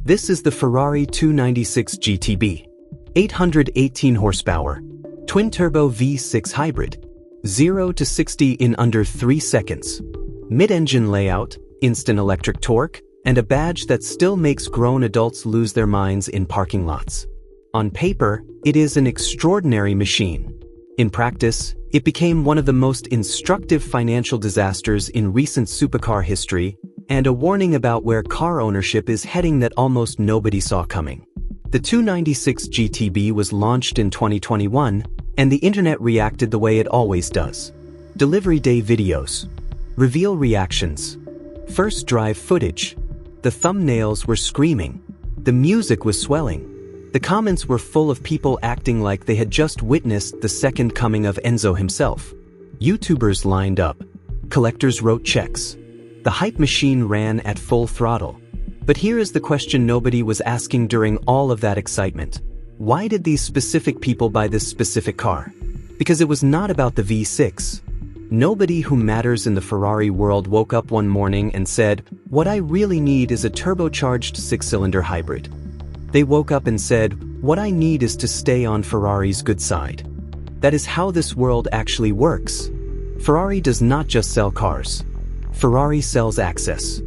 This is the Ferrari 296 GTB. 818 horsepower. Twin-turbo V6 hybrid. 0 to 60 in under 3 seconds. Mid-engine layout, instant electric torque, and a badge that still makes grown adults lose their minds in parking lots. On paper, it is an extraordinary machine. In practice, it became one of the most instructive financial disasters in recent supercar history, and a warning about where car ownership is heading that almost nobody saw coming. The 296 GTB was launched in 2021, and the internet reacted the way it always does. Delivery day videos. Reveal reactions. First drive footage. The thumbnails were screaming. The music was swelling. The comments were full of people acting like they had just witnessed the second coming of Enzo himself. YouTubers lined up. Collectors wrote checks. The hype machine ran at full throttle. But here is the question nobody was asking during all of that excitement. Why did these specific people buy this specific car? Because it was not about the V6. Nobody who matters in the Ferrari world woke up one morning and said, "What I really need is a turbocharged 6-cylinder hybrid." They woke up and said, "What I need is to stay on Ferrari's good side." That is how this world actually works. Ferrari does not just sell cars. Ferrari sells access.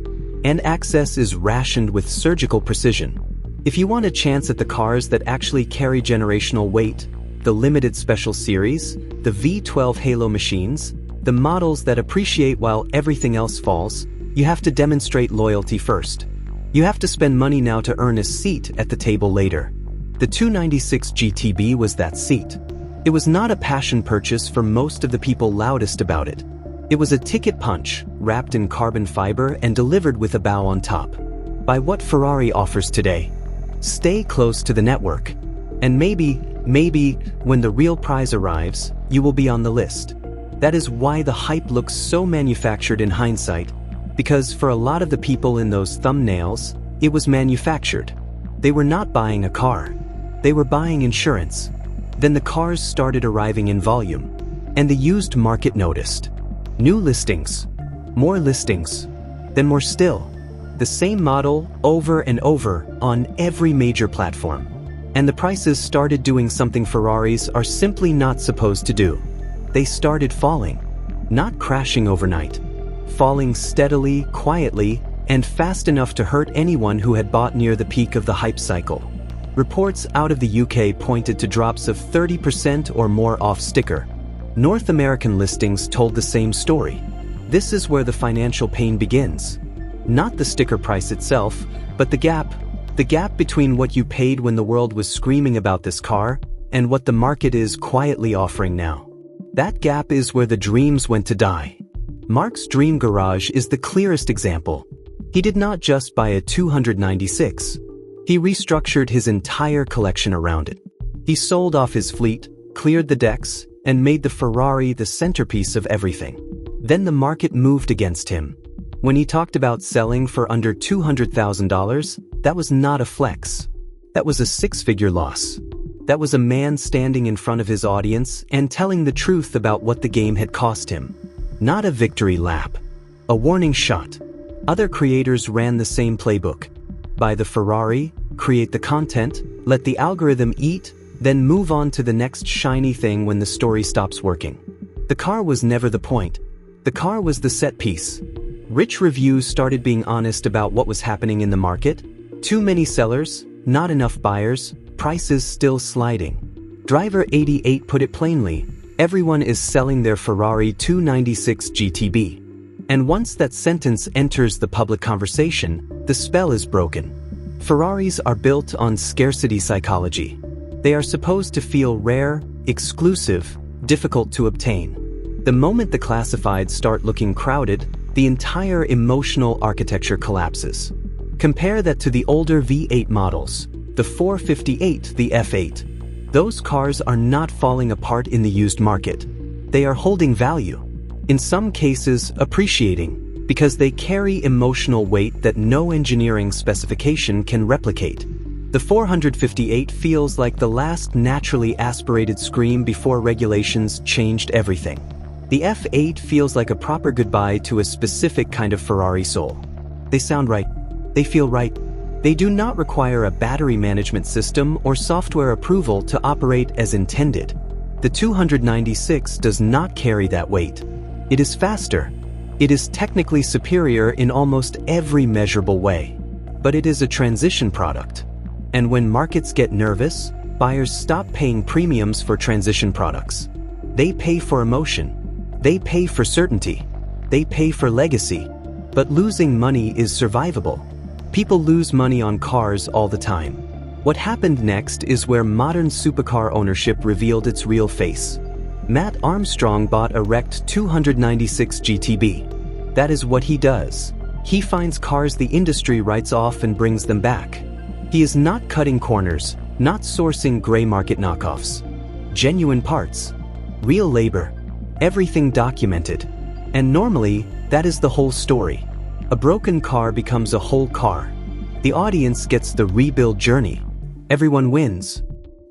And access is rationed with surgical precision. If you want a chance at the cars that actually carry generational weight, the limited special series, the V12 Halo machines, the models that appreciate while everything else falls, you have to demonstrate loyalty first. You have to spend money now to earn a seat at the table later. The 296 GTB was that seat. It was not a passion purchase for most of the people loudest about it. It was a ticket punch, wrapped in carbon fiber and delivered with a bow on top. By what Ferrari offers today. Stay close to the network. And maybe, when the real prize arrives, you will be on the list. That is why the hype looks so manufactured in hindsight, because for a lot of the people in those thumbnails, it was manufactured. They were not buying a car. They were buying insurance. Then the cars started arriving in volume, and the used market noticed. New listings. More listings. Then more still. The same model over and over on every major platform. And the prices started doing something Ferraris are simply not supposed to do. They started falling. Not crashing overnight. Falling steadily, quietly, and fast enough to hurt anyone who had bought near the peak of the hype cycle. Reports out of the UK pointed to drops of 30% or more off sticker. North American listings told the same story. This is where the financial pain begins. Not the sticker price itself, but the gap between what you paid when the world was screaming about this car and what the market is quietly offering now. That gap is where the dreams went to die. Mark's dream garage is the clearest example. He did not just buy a 296. He restructured his entire collection around it. He sold off his fleet, cleared the decks, and made the Ferrari the centerpiece of everything. Then the market moved against him. When he talked about selling for under $200,000, that was not a flex. That was a six-figure loss. That was a man standing in front of his audience and telling the truth about what the game had cost him. Not a victory lap. A warning shot. Other creators ran the same playbook. Buy the Ferrari, create the content, let the algorithm eat, then move on to the next shiny thing when the story stops working. The car was never the point. The car was the set piece. Rich reviews started being honest about what was happening in the market. Too many sellers, not enough buyers, prices still sliding. Driver 88 put it plainly, everyone is selling their Ferrari 296 GTB. And once that sentence enters the public conversation, the spell is broken. Ferraris are built on scarcity psychology. They are supposed to feel rare, exclusive, difficult to obtain. The moment the classifieds start looking crowded, the entire emotional architecture collapses. Compare that to the older V8 models, the 458, the F8. Those cars are not falling apart in the used market. They are holding value. In some cases, appreciating, because they carry emotional weight that no engineering specification can replicate. The 458 feels like the last naturally aspirated scream before regulations changed everything. The F8 feels like a proper goodbye to a specific kind of Ferrari soul. They sound right. They feel right. They do not require a battery management system or software approval to operate as intended. The 296 does not carry that weight. It is faster. It is technically superior in almost every measurable way. But it is a transition product. And when markets get nervous, buyers stop paying premiums for transition products. They pay for emotion. They pay for certainty. They pay for legacy. But losing money is survivable. People lose money on cars all the time. What happened next is where modern supercar ownership revealed its real face. Matt Armstrong bought a wrecked 296 GTB. That is what he does. He finds cars the industry writes off and brings them back. He is not cutting corners, not sourcing gray market knockoffs. Genuine parts. Real labor. Everything documented. And normally, that is the whole story. A broken car becomes a whole car. The audience gets the rebuild journey. Everyone wins.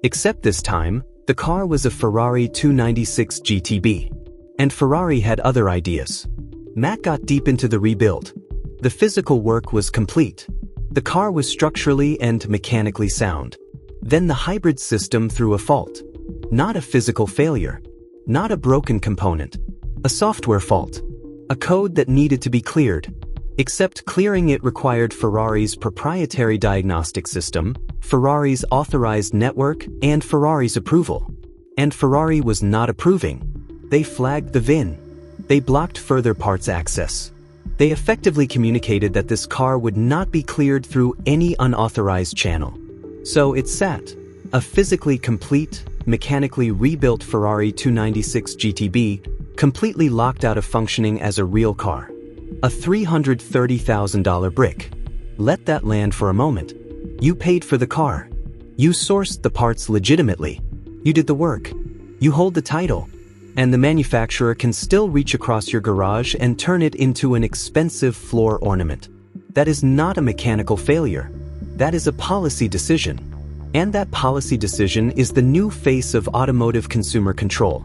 Except this time, the car was a Ferrari 296 GTB. And Ferrari had other ideas. Matt got deep into the rebuild. The physical work was complete. The car was structurally and mechanically sound. Then the hybrid system threw a fault. Not a physical failure. Not a broken component. A software fault. A code that needed to be cleared. Except clearing it required Ferrari's proprietary diagnostic system, Ferrari's authorized network, and Ferrari's approval. And Ferrari was not approving. They flagged the VIN. They blocked further parts access. They effectively communicated that this car would not be cleared through any unauthorized channel. So it sat, a physically complete, mechanically rebuilt Ferrari 296 GTB, completely locked out of functioning as a real car. A $330,000 brick. Let that land for a moment. You paid for the car. You sourced the parts legitimately. You did the work. You hold the title. And the manufacturer can still reach across your garage and turn it into an expensive floor ornament. That is not a mechanical failure. That is a policy decision. And that policy decision is the new face of automotive consumer control.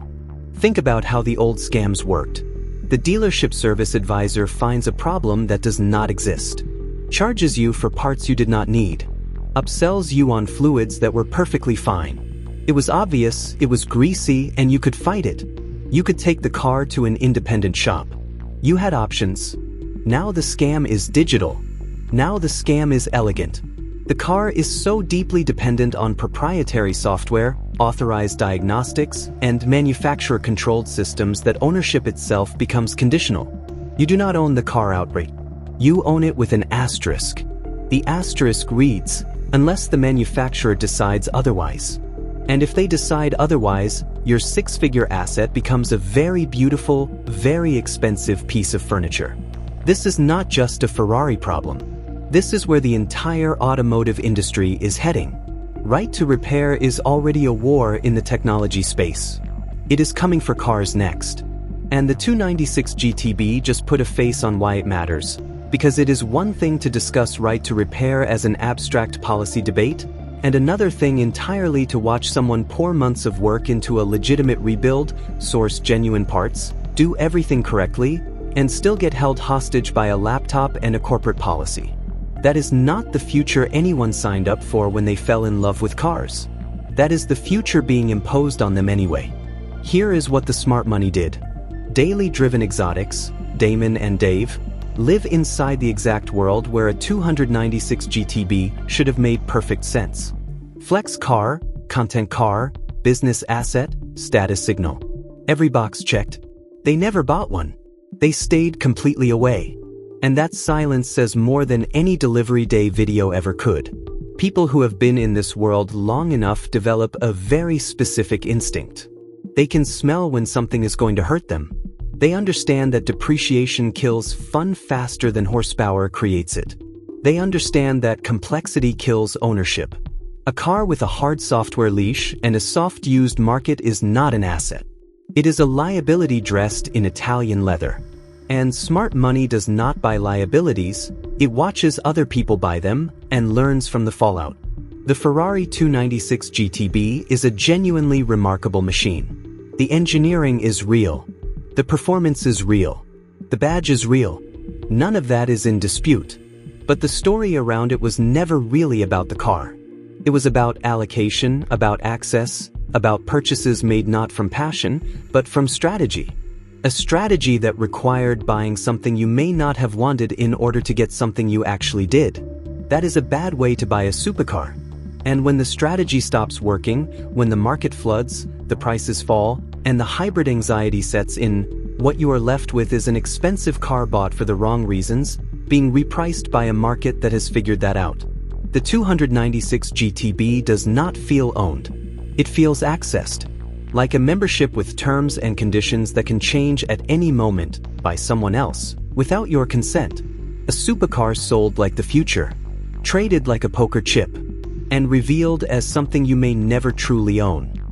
Think about how the old scams worked. The dealership service advisor finds a problem that does not exist, charges you for parts you did not need, upsells you on fluids that were perfectly fine. It was obvious, it was greasy, and you could fight it. You could take the car to an independent shop. You had options. Now the scam is digital. Now the scam is elegant. The car is so deeply dependent on proprietary software, authorized diagnostics, and manufacturer-controlled systems that ownership itself becomes conditional. You do not own the car outright. You own it with an asterisk. The asterisk reads, unless the manufacturer decides otherwise. And if they decide otherwise, your six-figure asset becomes a very beautiful, very expensive piece of furniture. This is not just a Ferrari problem. This is where the entire automotive industry is heading. Right to repair is already a war in the technology space. It is coming for cars next. And the 296 GTB just put a face on why it matters. Because it is one thing to discuss right to repair as an abstract policy debate, and another thing entirely to watch someone pour months of work into a legitimate rebuild, source genuine parts, do everything correctly, and still get held hostage by a laptop and a corporate policy. That is not the future anyone signed up for when they fell in love with cars. That is the future being imposed on them anyway. Here is what the smart money did. Daily driven exotics, Damon and Dave, live inside the exact world where a 296 GTB should have made perfect sense. Flex car, content car, business asset, status signal. Every box checked. They never bought one. They stayed completely away. And that silence says more than any delivery day video ever could. People who have been in this world long enough develop a very specific instinct. They can smell when something is going to hurt them. They understand that depreciation kills fun faster than horsepower creates it. They understand that complexity kills ownership. A car with a hard software leash and a soft used market is not an asset. It is a liability dressed in Italian leather. And smart money does not buy liabilities, it watches other people buy them and learns from the fallout. The Ferrari 296 GTB is a genuinely remarkable machine. The engineering is real. The performance is real. The badge is real. None of that is in dispute. But the story around it was never really about the car. It was about allocation, about access, about purchases made not from passion, but from strategy. A strategy that required buying something you may not have wanted in order to get something you actually did. That is a bad way to buy a supercar. And when the strategy stops working, when the market floods, the prices fall, and the hybrid anxiety sets in, what you are left with is an expensive car bought for the wrong reasons, being repriced by a market that has figured that out. The 296 GTB does not feel owned. It feels accessed, like a membership with terms and conditions that can change at any moment by someone else, without your consent. A supercar sold like the future, traded like a poker chip, and revealed as something you may never truly own.